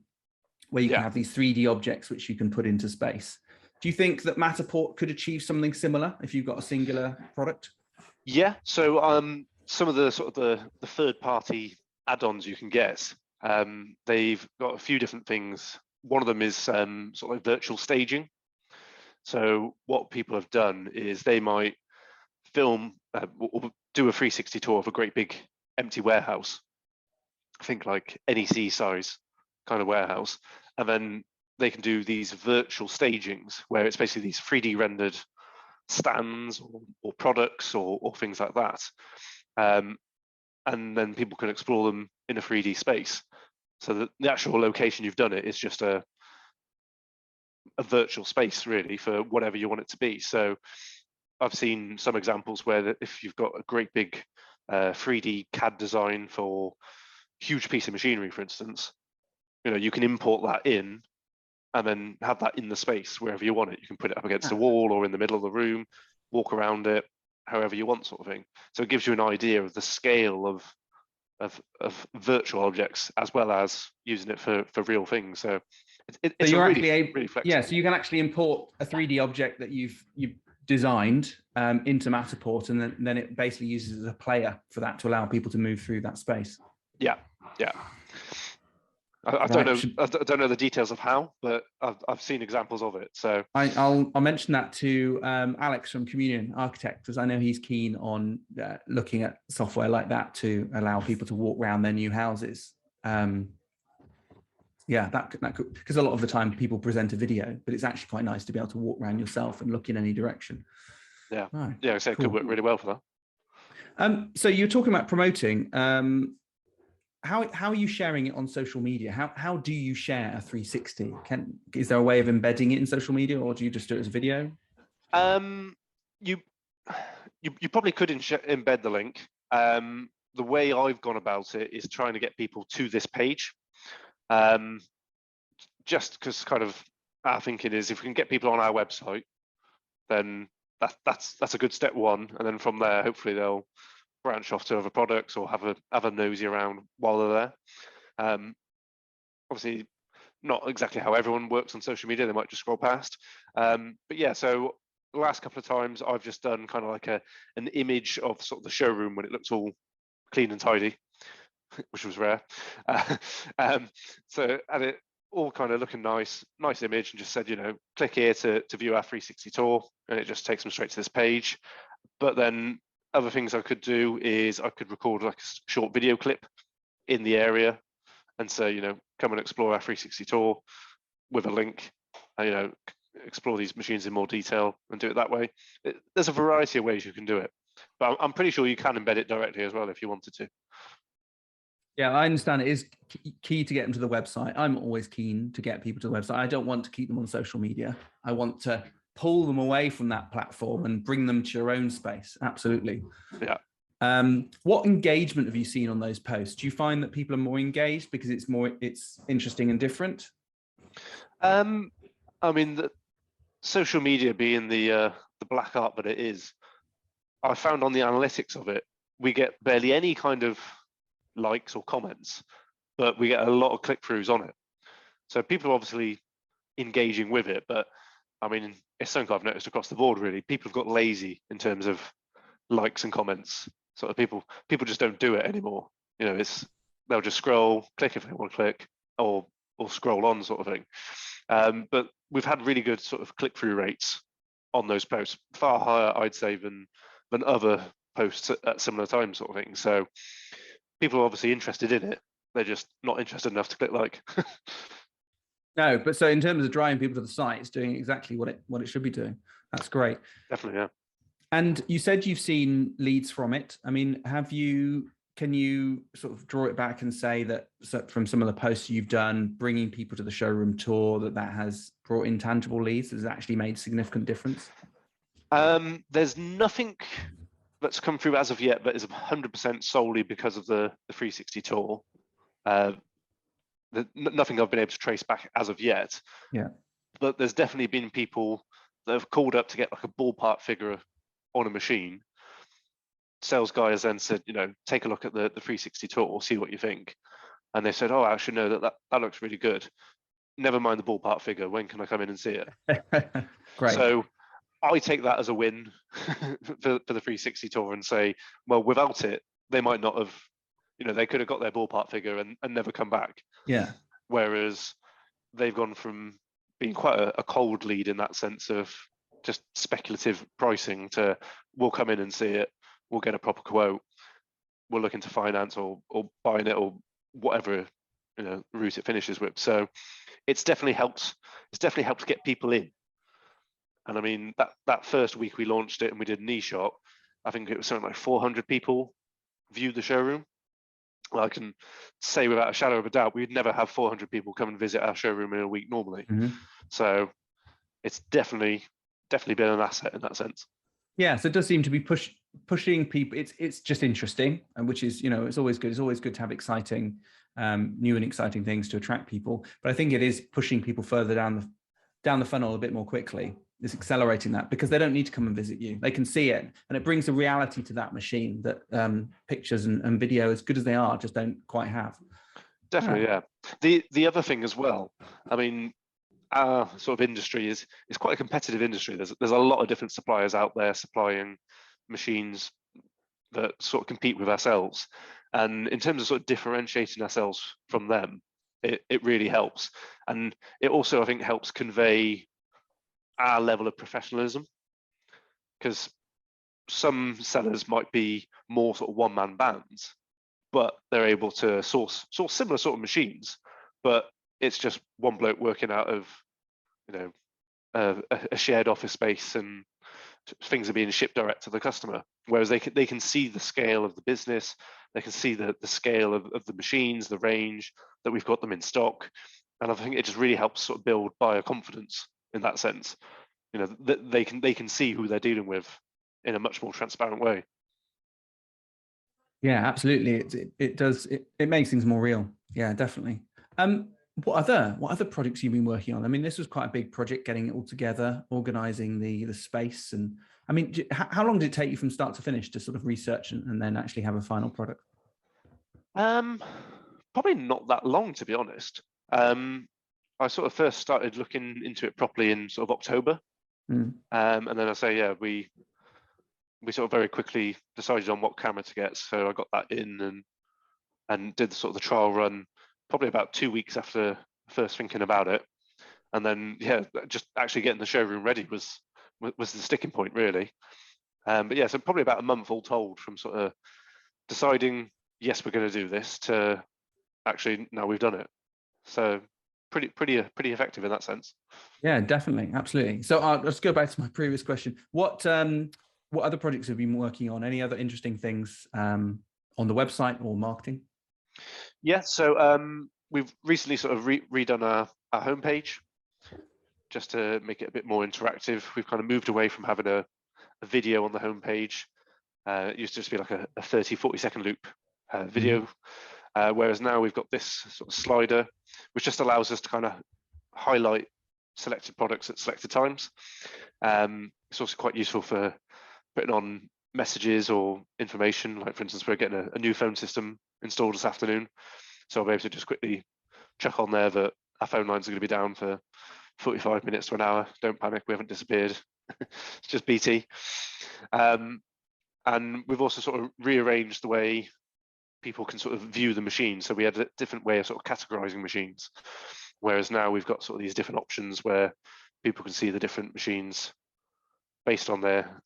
where you can have these 3D objects which you can put into space. Do you think that Matterport could achieve something similar if you've got a singular product? Yeah. So some of the sort of the third-party add-ons you can get, they've got a few different things. One of them is sort of like virtual staging. So what people have done is they might film or do a 360 tour of a great big empty warehouse. I think like NEC size kind of warehouse, and then they can do these virtual stagings where it's basically these 3D rendered stands or products or things like that, and then people can explore them in a 3D space. So that the actual location you've done it is just a virtual space really for whatever you want it to be. So I've seen some examples where if you've got a great big 3D CAD design for a huge piece of machinery, for instance, you can import that in and then have that in the space wherever you want it. You can put it up against the wall or in the middle of the room, walk around it, however you want, sort of thing. So it gives you an idea of the scale of virtual objects as well as using it for real things. So it's really flexible. Yeah, so you can actually import a 3D object that you've designed into Matterport, and then it basically uses as a player for that to allow people to move through that space. Yeah. I don't know the details of how, but I've seen examples of it. So I'll mention that to Alex from Communion Architect, because I know he's keen on looking at software like that to allow people to walk around their new houses. That could, because a lot of the time people present a video, but it's actually quite nice to be able to walk around yourself and look in any direction. Yeah, so it could work really well for that. So you're talking about promoting. How are you sharing it on social media? How do you share a 360? Is there a way of embedding it in social media, or do you just do it as a video? You probably could embed the link. The way I've gone about it is trying to get people to this page. Just because kind of our thinking is if we can get people on our website, then that's a good step one, and then from there hopefully they'll branch off to other products or have a nosy around while they're there. Obviously not exactly how everyone works on social media, they might just scroll past, but yeah, so the last couple of times I've just done kind of like an image of sort of the showroom when it looks all clean and tidy, which was rare. So and it all kind of looking nice image, and just said, click here to view our 360 tour, and it just takes them straight to this page. But then other things I could do is I could record like a short video clip in the area and say, come and explore our 360 tour with a link, and, explore these machines in more detail and do it that way. There's a variety of ways you can do it, but I'm pretty sure you can embed it directly as well if you wanted to. Yeah, I understand it is key to get them to the website. I'm always keen to get people to the website. I don't want to keep them on social media. I want to pull them away from that platform and bring them to your own space. Absolutely. Yeah. What engagement have you seen on those posts? Do you find that people are more engaged because it's interesting and different? I mean, the social media being the black art that it is, I found on the analytics of it, we get barely any kind of likes or comments, but we get a lot of click-throughs on it. So people are obviously engaging with it, but I mean, it's something I've noticed across the board, really. People have got lazy in terms of likes and comments. Sort of people just don't do it anymore. They'll just scroll, click if they want to click, or scroll on, sort of thing. But we've had really good sort of click-through rates on those posts, far higher, I'd say, than other posts at similar times, sort of thing. So people are obviously interested in it. They're just not interested enough to click like. No, but so in terms of driving people to the site, it's doing exactly what it should be doing. That's great. Definitely, yeah. And you said you've seen leads from it. I mean, can you sort of draw it back and say that from some of the posts you've done, bringing people to the showroom tour, that has brought in tangible leads, has actually made significant difference? There's nothing that's come through as of yet that is 100% solely because of the 360 tour. Nothing I've been able to trace back as of yet. Yeah. but there's definitely been people that have called up to get like a ballpark figure on a machine. Sales guy has then said, take a look at the 360 tour, see what you think. And they said, oh, actually, no, that looks really good. Never mind the ballpark figure. When can I come in and see it? Great. So I take that as a win for the 360 tour and say, well, without it, they might not have, they could have got their ballpark figure and never come back. Yeah. Whereas they've gone from being quite a cold lead in that sense of just speculative pricing to we'll come in and see it, we'll get a proper quote, we'll look into finance or buying it or whatever route it finishes with. So it's definitely helped get people in. And I mean that first week we launched it and we did an e-shop, I think it was something like 400 people viewed the showroom. Well, I can say without a shadow of a doubt we'd never have 400 people come and visit our showroom in a week normally. So it's definitely been an asset in that sense. Yeah, so it does seem to be pushing people. It's just interesting, and which is it's always good. It's always good to have exciting, new and exciting things to attract people. But I think it is pushing people further down the funnel a bit more quickly. It's accelerating that because they don't need to come and visit you. They can see it, and it brings a reality to that machine that pictures and video, as good as they are, just don't quite have. Definitely, yeah. The other thing as well, I mean, our sort of industry is quite a competitive industry. There's a lot of different suppliers out there supplying machines that sort of compete with ourselves. And in terms of sort of differentiating ourselves from them, it really helps. And it also, I think, helps convey our level of professionalism, because some sellers might be more sort of one-man bands, but they're able to source similar sort of machines, but it's just one bloke working out of a shared office space, and things are being shipped direct to the customer. Whereas they can see the scale of the business, they can see the scale of the machines, the range, that we've got them in stock, and I think it just really helps sort of build buyer confidence in that sense. That they can see who they're dealing with in a much more transparent way. Yeah, absolutely. It does. It makes things more real. Yeah, definitely. What other projects you've been working on? I mean, this was quite a big project, getting it all together, organizing the space. And I mean, how long did it take you from start to finish to sort of research and then actually have a final product? Probably not that long, to be honest. I sort of first started looking into it properly in sort of October. And then I say, yeah, we sort of very quickly decided on what camera to get. So I got that in and did sort of the trial run probably about 2 weeks after first thinking about it. And then, yeah, just actually getting the showroom ready was the sticking point, really. But yeah, so probably about a month all told from sort of deciding, yes, we're going to do this, to actually, now we've done it. So pretty effective in that sense. Yeah, definitely. Absolutely. So let's go back to my previous question. What other projects have you been working on? Any other interesting things on the website or marketing? Yeah, so we've recently sort of redone our homepage just to make it a bit more interactive. We've kind of moved away from having a video on the homepage. It used to just be like a 30-40 second loop video, whereas now we've got this sort of slider, which just allows us to kind of highlight selected products at selected times. It's also quite useful for putting on messages or information. Like, for instance, we're getting a new phone system installed this afternoon, so I'll be able to just quickly chuck on there that our phone lines are going to be down for 45 minutes to an hour. Don't panic, we haven't disappeared. It's just BT. And we've also sort of rearranged the way people can sort of view the machine. So we had a different way of sort of categorizing machines, whereas now we've got sort of these different options where people can see the different machines based on their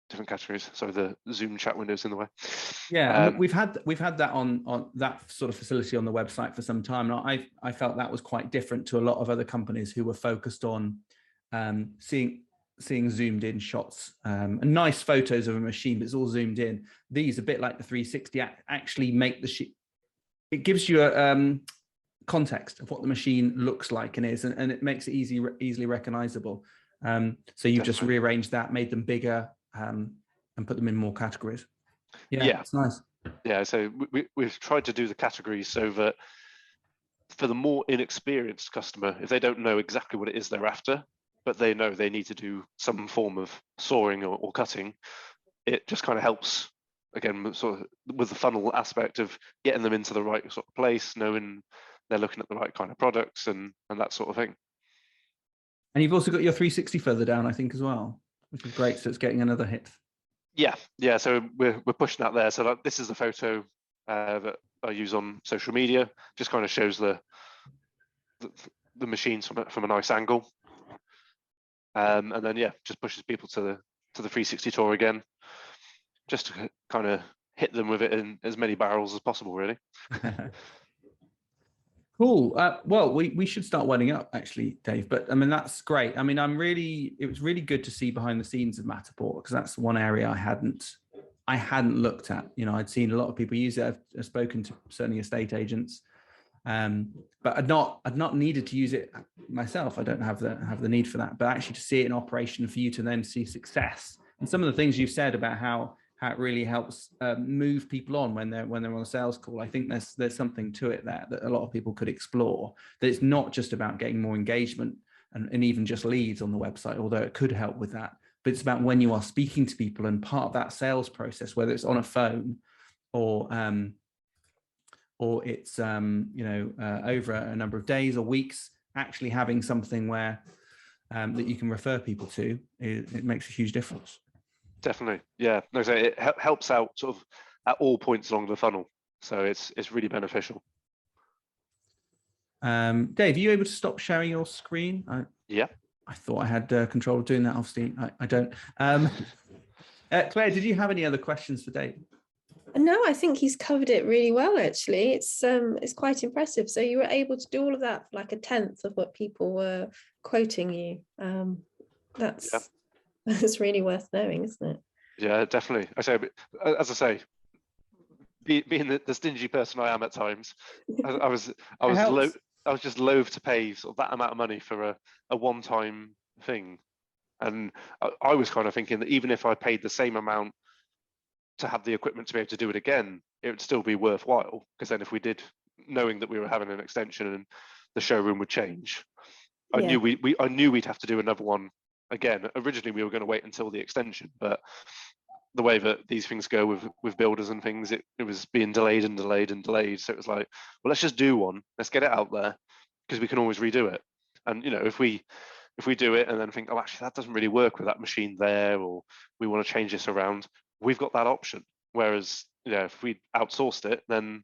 different categories. So the Zoom chat window's in the way. Yeah, we've had that on that sort of facility on the website for some time. And I felt that was quite different to a lot of other companies who were focused on seeing zoomed in shots and nice photos of a machine, but it's all zoomed in. These, a bit like the 360, actually make it gives you a context of what the machine looks like and is, and it makes it easily recognizable. So you've just rearranged that, made them bigger, and put them in more categories. Yeah, it's nice. Yeah, so we've tried to do the categories so that for the more inexperienced customer, if they don't know exactly what it is they're after, but they know they need to do some form of sawing or cutting, it just kind of helps, again, sort of with the funnel aspect of getting them into the right sort of place, knowing they're looking at the right kind of products and that sort of thing. And you've also got your 360 further down, I think, as well, which is great. So it's getting another hit. Yeah. So we're pushing that there. So like, this is the photo that I use on social media. Just kind of shows the machines from a nice angle, and then just pushes people to the 360 tour again, just to kind of hit them with it in as many barrels as possible, really. Cool. Well, we should start winding up, actually, Dave. But I mean, that's great. I mean, it was really good to see behind the scenes of Matterport, because that's one area I hadn't looked at. You know, I'd seen a lot of people use it. I've spoken to certainly estate agents, but I'd not needed to use it myself. I don't have the need for that. But actually, to see it in operation, for you to then see success, and some of the things you've said about how it really helps move people on when they're on a sales call. I think there's something to it there that a lot of people could explore. That it's not just about getting more engagement and even just leads on the website, although it could help with that. But it's about when you are speaking to people, and part of that sales process, whether it's on a phone or it's over a number of days or weeks, actually having something where that you can refer people to, it makes a huge difference. Definitely, yeah. No, so it helps out sort of at all points along the funnel, so it's really beneficial. Dave, are you able to stop sharing your screen? Yeah. I thought I had control of doing that. Obviously, I don't. Claire, did you have any other questions for Dave? No, I think he's covered it really well, actually. It's quite impressive. So you were able to do all of that for like a tenth of what people were quoting you. That's really worth knowing, isn't it? Yeah, definitely. As I say, being the stingy person I am at times, I was just loath to pay sort of that amount of money for a one-time thing, and I was kind of thinking that even if I paid the same amount to have the equipment to be able to do it again, it would still be worthwhile, because then if we did, knowing that we were having an extension and the showroom would change, I knew we'd have to do another one again. Originally we were going to wait until the extension, but the way that these things go with builders and things, it was being delayed and delayed and delayed. So it was like, well, let's just do one, let's get it out there, because we can always redo it. And if we do it and then think, oh, actually that doesn't really work with that machine there, or we want to change this around, we've got that option. Whereas if we outsourced it, then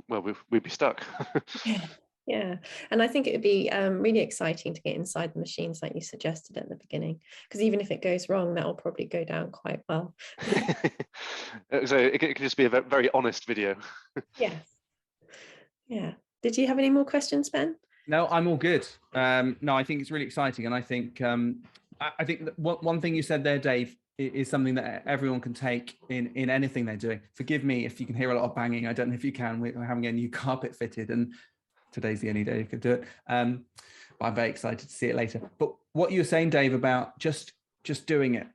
we'd be stuck. Yeah, and I think it would be really exciting to get inside the machines like you suggested at the beginning, because even if it goes wrong, that will probably go down quite well. So it can just be a very honest video. Yes. Yeah. Did you have any more questions, Ben? No, I'm all good. No, I think it's really exciting, and I think that one thing you said there, Dave, is something that everyone can take in anything they're doing. Forgive me if you can hear a lot of banging. I don't know if you can. We're having a new carpet fitted, and today's the only day you could do it. But I'm very excited to see it later. But what you were saying, Dave, about just doing it,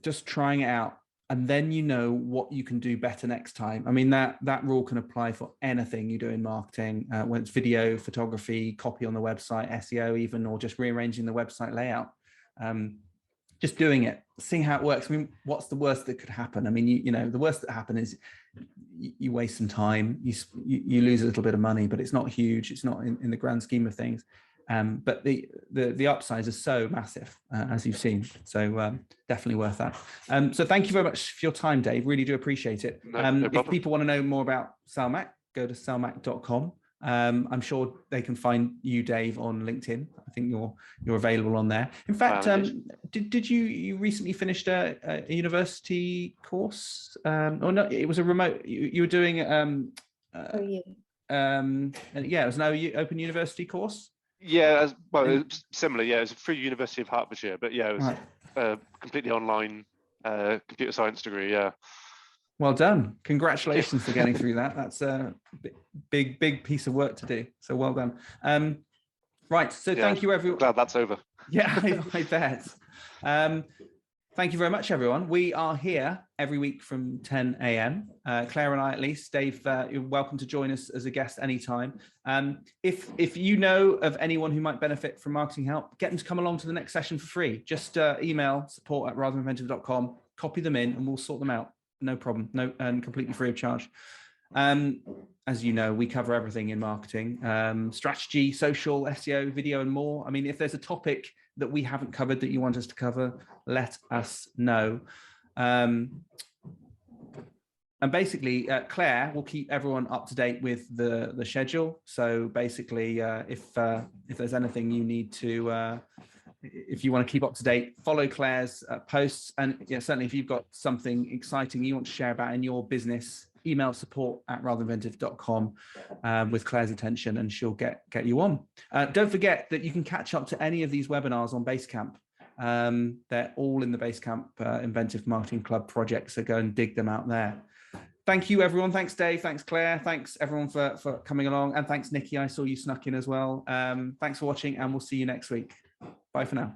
just trying it out, and then what you can do better next time. I mean, that rule can apply for anything you do in marketing, when it's video, photography, copy on the website, SEO even, or just rearranging the website layout. Just doing it, seeing how it works. I mean, what's the worst that could happen? I mean, the worst that happen is you waste some time, you lose a little bit of money, but it's not huge. It's not in the grand scheme of things. But the upsides are so massive, as you've seen. So definitely worth that. So thank you very much for your time, Dave. Really do appreciate it. No if people want to know more about Selmach, go to selmach.com. I'm sure they can find you, Dave, on LinkedIn. I think you're available on there. In fact, did you recently finished a university course? Or no, it was a remote. You were doing it was an open university course. Yeah, well, it's similar. Yeah, it was through University of Hertfordshire, but yeah, it was a completely online computer science degree. Yeah. Well done. Congratulations for getting through that. That's a big piece of work to do. So well done. Right. So thank you, everyone. Glad that's over. Yeah, I bet. Thank you very much, everyone. We are here every week from 10 a.m. Claire and I, at least. Dave, you're welcome to join us as a guest anytime. If you know of anyone who might benefit from marketing help, get them to come along to the next session for free. Just email support@ratherthaninventive.com, copy them in, and we'll sort them out. No problem. And completely free of charge. As you know, we cover everything in marketing, strategy, social, SEO, video, and more. I mean, if there's a topic that we haven't covered that you want us to cover, let us know. And basically, Claire will keep everyone up to date with the schedule. So basically, if there's anything you need to, if you want to keep up to date, follow Claire's posts. And certainly if you've got something exciting you want to share about in your business, email support@ratherthaninventive.com with Claire's attention, and she'll get you on. Don't forget that you can catch up to any of these webinars on Basecamp. They're all in the Basecamp Inventive Marketing Club project, so go and dig them out there. Thank you, everyone. Thanks, Dave. Thanks, Claire. Thanks, everyone, for coming along. And thanks, Nikki. I saw you snuck in as well. Thanks for watching, and we'll see you next week. Bye for now.